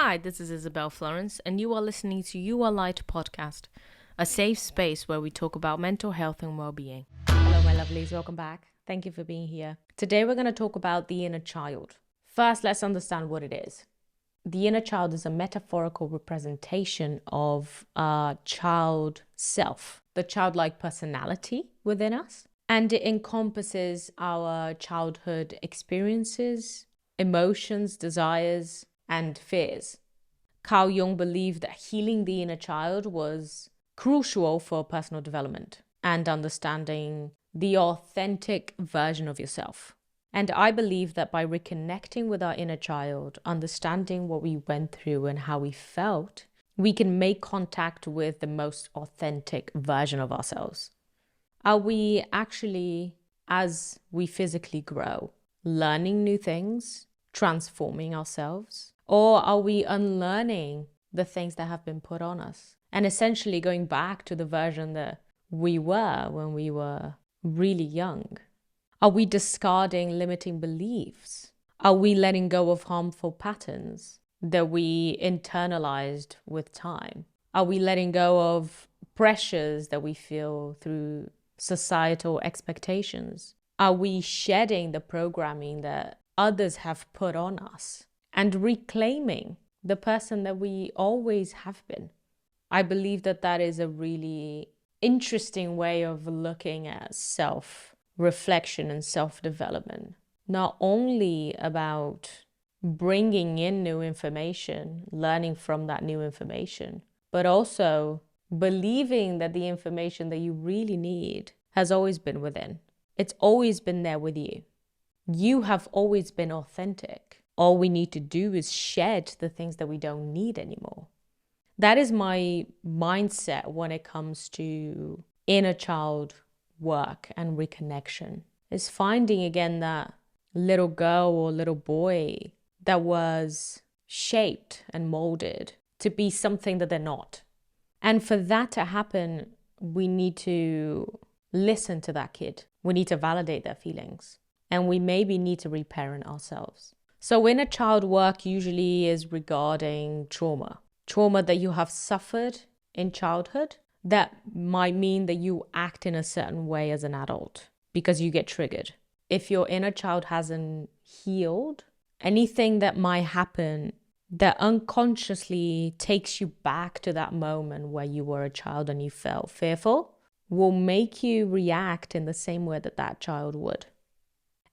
Hi, this is Isabel Florence, and you are listening to You Are Light podcast, a safe space where we talk about mental health and well-being. Hello, my lovelies. Welcome back. Thank you for being here. Today, we're going to talk about the inner child. First, let's understand what it is. The inner child is a metaphorical representation of a child self, the childlike personality within us, and it encompasses our childhood experiences, emotions, desires, and fears. Carl Jung believed that healing the inner child was crucial for personal development and understanding the authentic version of yourself. And I believe that by reconnecting with our inner child, understanding what we went through and how we felt, we can make contact with the most authentic version of ourselves. Are we actually, as we physically grow, learning new things, transforming ourselves? Or are we unlearning the things that have been put on us and essentially going back to the version that we were when we were really young? Are we discarding limiting beliefs? Are we letting go of harmful patterns that we internalized with time? Are we letting go of pressures that we feel through societal expectations? Are we shedding the programming that others have put on us and reclaiming the person that we always have been? I believe that that is a really interesting way of looking at self-reflection and self-development. Not only about bringing in new information, learning from that new information, but also believing that the information that you really need has always been within. It's always been there with you. You have always been authentic. All we need to do is shed the things that we don't need anymore. That is my mindset when it comes to inner child work and reconnection. Is finding again that little girl or little boy that was shaped and molded to be something that they're not. And for that to happen, we need to listen to that kid. We need to validate their feelings. And we maybe need to reparent ourselves. So inner child work usually is regarding trauma. Trauma that you have suffered in childhood that might mean that you act in a certain way as an adult because you get triggered. If your inner child hasn't healed, anything that might happen that unconsciously takes you back to that moment where you were a child and you felt fearful will make you react in the same way that that child would.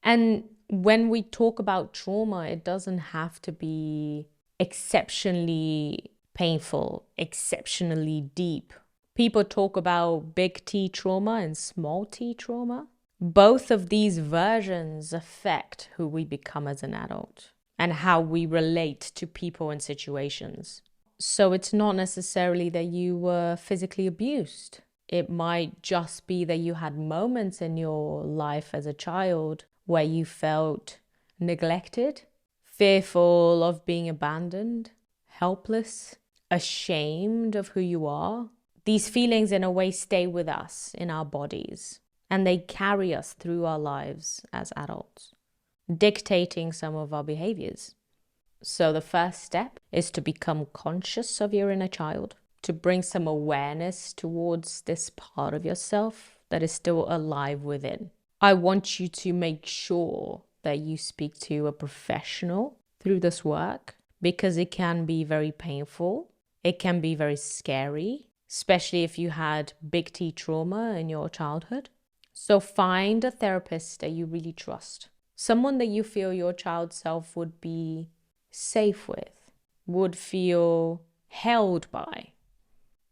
And when we talk about trauma, it doesn't have to be exceptionally painful, exceptionally deep. People talk about big T trauma and small t trauma. Both of these versions affect who we become as an adult and how we relate to people and situations. So it's not necessarily that you were physically abused. It might just be that you had moments in your life as a child where you felt neglected, fearful of being abandoned, helpless, ashamed of who you are. These feelings in a way stay with us in our bodies and they carry us through our lives as adults, dictating some of our behaviors. So the first step is to become conscious of your inner child, to bring some awareness towards this part of yourself that is still alive within. I want you to make sure that you speak to a professional through this work because it can be very painful. It can be very scary, especially if you had big T trauma in your childhood. So find a therapist that you really trust, someone that you feel your child self would be safe with, would feel held by.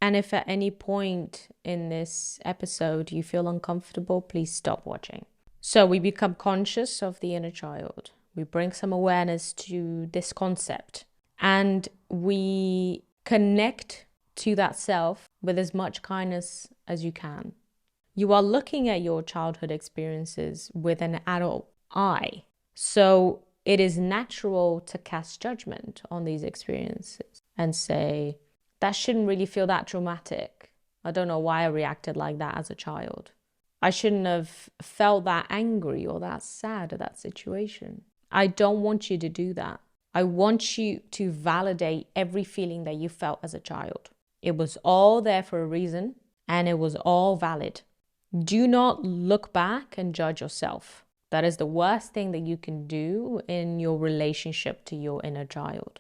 And if at any point in this episode you feel uncomfortable, please stop watching. So we become conscious of the inner child. We bring some awareness to this concept and we connect to that self with as much kindness as you can. You are looking at your childhood experiences with an adult eye. So it is natural to cast judgment on these experiences and say, that shouldn't really feel that traumatic. I don't know why I reacted like that as a child. I shouldn't have felt that angry or that sad at that situation. I don't want you to do that. I want you to validate every feeling that you felt as a child. It was all there for a reason, and it was all valid. Do not look back and judge yourself. That is the worst thing that you can do in your relationship to your inner child.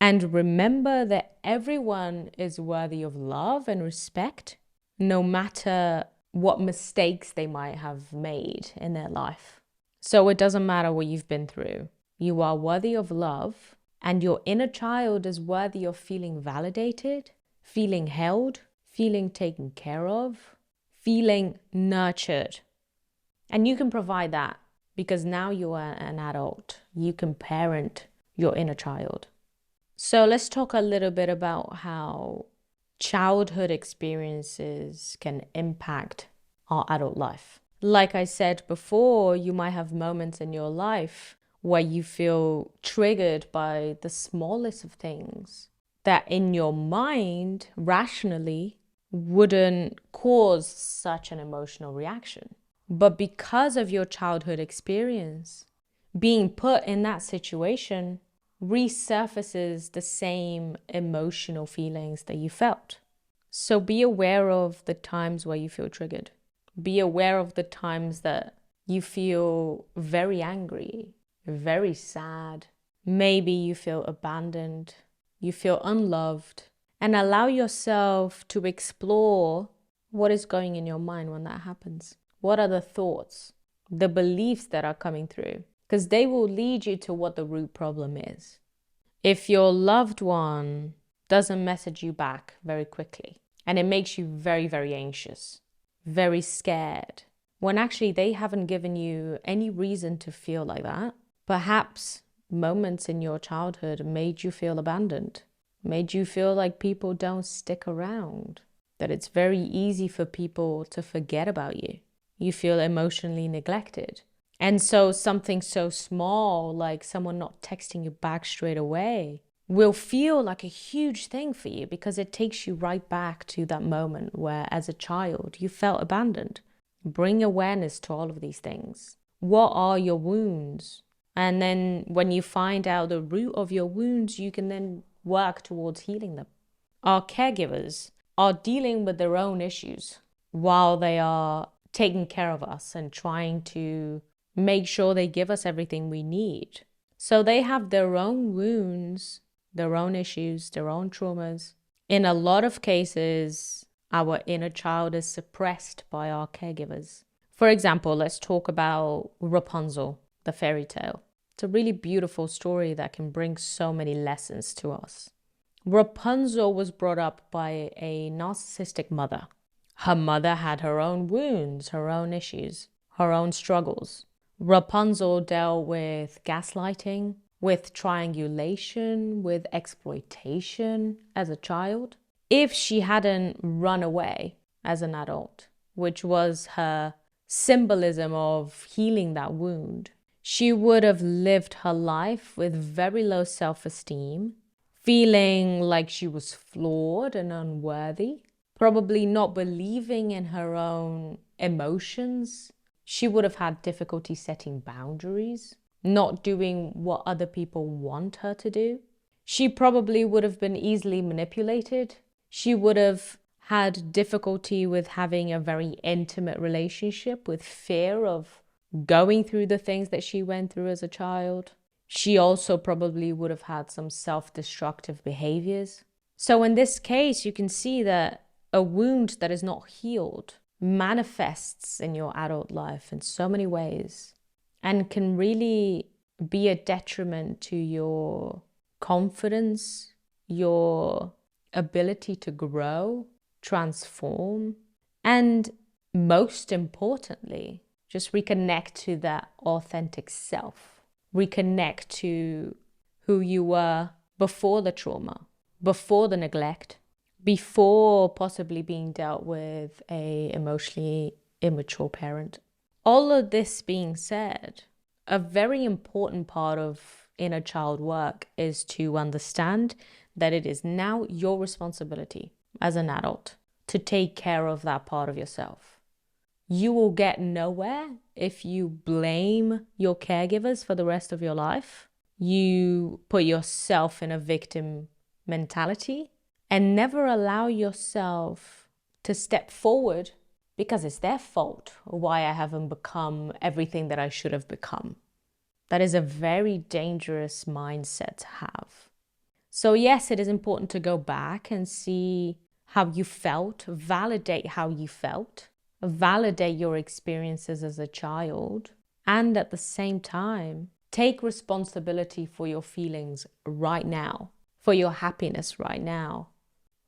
And remember that everyone is worthy of love and respect, no matter what mistakes they might have made in their life. So it doesn't matter what you've been through. You are worthy of love, and your inner child is worthy of feeling validated, feeling held, feeling taken care of, feeling nurtured. And you can provide that because now you are an adult. You can parent your inner child. So let's talk a little bit about how childhood experiences can impact our adult life. Like I said before, you might have moments in your life where you feel triggered by the smallest of things that in your mind, rationally, wouldn't cause such an emotional reaction. But because of your childhood experience, being put in that situation resurfaces the same emotional feelings that you felt. So be aware of the times where you feel triggered. Be aware of the times that you feel very angry, very sad. Maybe you feel abandoned, you feel unloved, and allow yourself to explore what is going in your mind when that happens. What are the thoughts, the beliefs that are coming through? Because they will lead you to what the root problem is. If your loved one doesn't message you back very quickly, and it makes you very, very anxious, very scared, when actually they haven't given you any reason to feel like that, perhaps moments in your childhood made you feel abandoned, made you feel like people don't stick around, that it's very easy for people to forget about you. You feel emotionally neglected. And so something so small like someone not texting you back straight away will feel like a huge thing for you because it takes you right back to that moment where as a child you felt abandoned. Bring awareness to all of these things. What are your wounds? And then when you find out the root of your wounds, you can then work towards healing them. Our caregivers are dealing with their own issues while they are taking care of us and trying to make sure they give us everything we need. So they have their own wounds, their own issues, their own traumas. In a lot of cases, our inner child is suppressed by our caregivers. For example, let's talk about Rapunzel, the fairy tale. It's a really beautiful story that can bring so many lessons to us. Rapunzel was brought up by a narcissistic mother. Her mother had her own wounds, her own issues, her own struggles. Rapunzel dealt with gaslighting, with triangulation, with exploitation as a child. If she hadn't run away as an adult, which was her symbolism of healing that wound, she would have lived her life with very low self-esteem, feeling like she was flawed and unworthy, probably not believing in her own emotions. She would have had difficulty setting boundaries, not doing what other people want her to do. She probably would have been easily manipulated. She would have had difficulty with having a very intimate relationship, with fear of going through the things that she went through as a child. She also probably would have had some self-destructive behaviors. So in this case, you can see that a wound that is not healed manifests in your adult life in so many ways and can really be a detriment to your confidence, your ability to grow, transform, and most importantly, just reconnect to that authentic self. Reconnect to who you were before the trauma, before the neglect, before possibly being dealt with a emotionally immature parent. All of this being said, a very important part of inner child work is to understand that it is now your responsibility as an adult to take care of that part of yourself. You will get nowhere if you blame your caregivers for the rest of your life. You put yourself in a victim mentality and never allow yourself to step forward because it's their fault why I haven't become everything that I should have become. That is a very dangerous mindset to have. So yes, it is important to go back and see how you felt, validate how you felt, validate your experiences as a child, and at the same time, take responsibility for your feelings right now, for your happiness right now,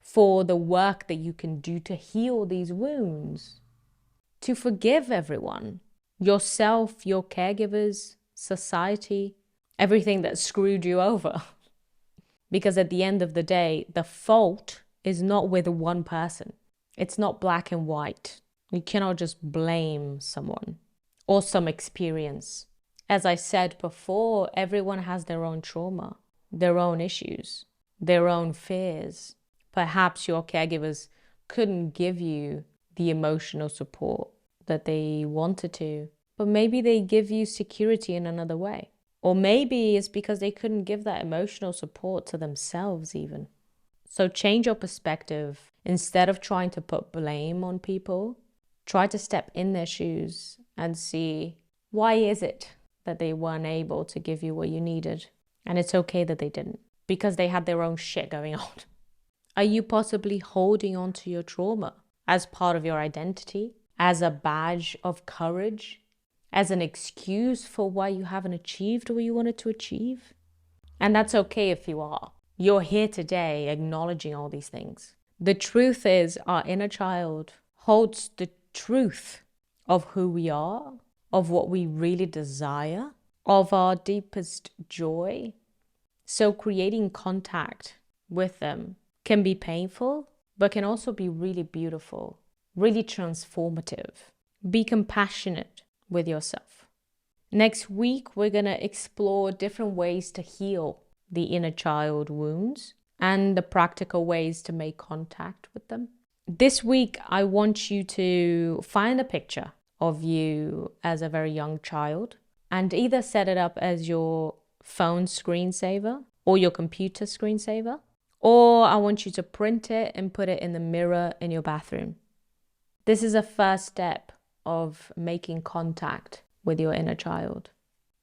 for the work that you can do to heal these wounds, to forgive everyone, yourself, your caregivers, society, everything that screwed you over. Because at the end of the day, the fault is not with one person. It's not black and white. You cannot just blame someone or some experience. As I said before, everyone has their own trauma, their own issues, their own fears. Perhaps your caregivers couldn't give you the emotional support that they wanted to, but maybe they give you security in another way. Or maybe it's because they couldn't give that emotional support to themselves even. So change your perspective. Instead of trying to put blame on people, try to step in their shoes and see, why is it that they weren't able to give you what you needed? And it's okay that they didn't, because they had their own shit going on. Are you possibly holding on to your trauma as part of your identity, as a badge of courage, as an excuse for why you haven't achieved what you wanted to achieve? And that's okay if you are. You're here today acknowledging all these things. The truth is, our inner child holds the truth of who we are, of what we really desire, of our deepest joy. So creating contact with them can be painful, but can also be really beautiful, really transformative. Be compassionate with yourself. Next week, we're going to explore different ways to heal the inner child wounds and the practical ways to make contact with them. This week, I want you to find a picture of you as a very young child and either set it up as your phone screensaver or your computer screensaver, or I want you to print it and put it in the mirror in your bathroom. This is a first step of making contact with your inner child.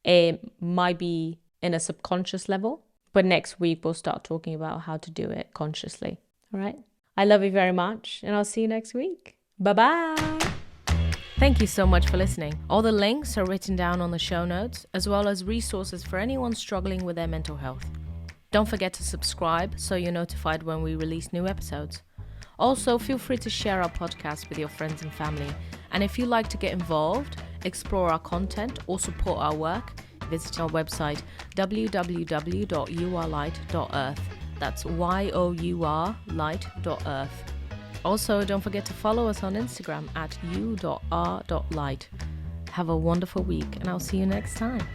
It might be in a subconscious level, but next week we'll start talking about how to do it consciously. All right? I love you very much, and I'll see you next week. Bye-bye. Thank you so much for listening. All the links are written down on the show notes, as well as resources for anyone struggling with their mental health. Don't forget to subscribe so you're notified when we release new episodes. Also, feel free to share our podcast with your friends and family. And if you'd like to get involved, explore our content, or support our work, visit our website www.yourlight.earth. That's yourlight.earth. Also, don't forget to follow us on Instagram at you.r.light. Have a wonderful week, and I'll see you next time.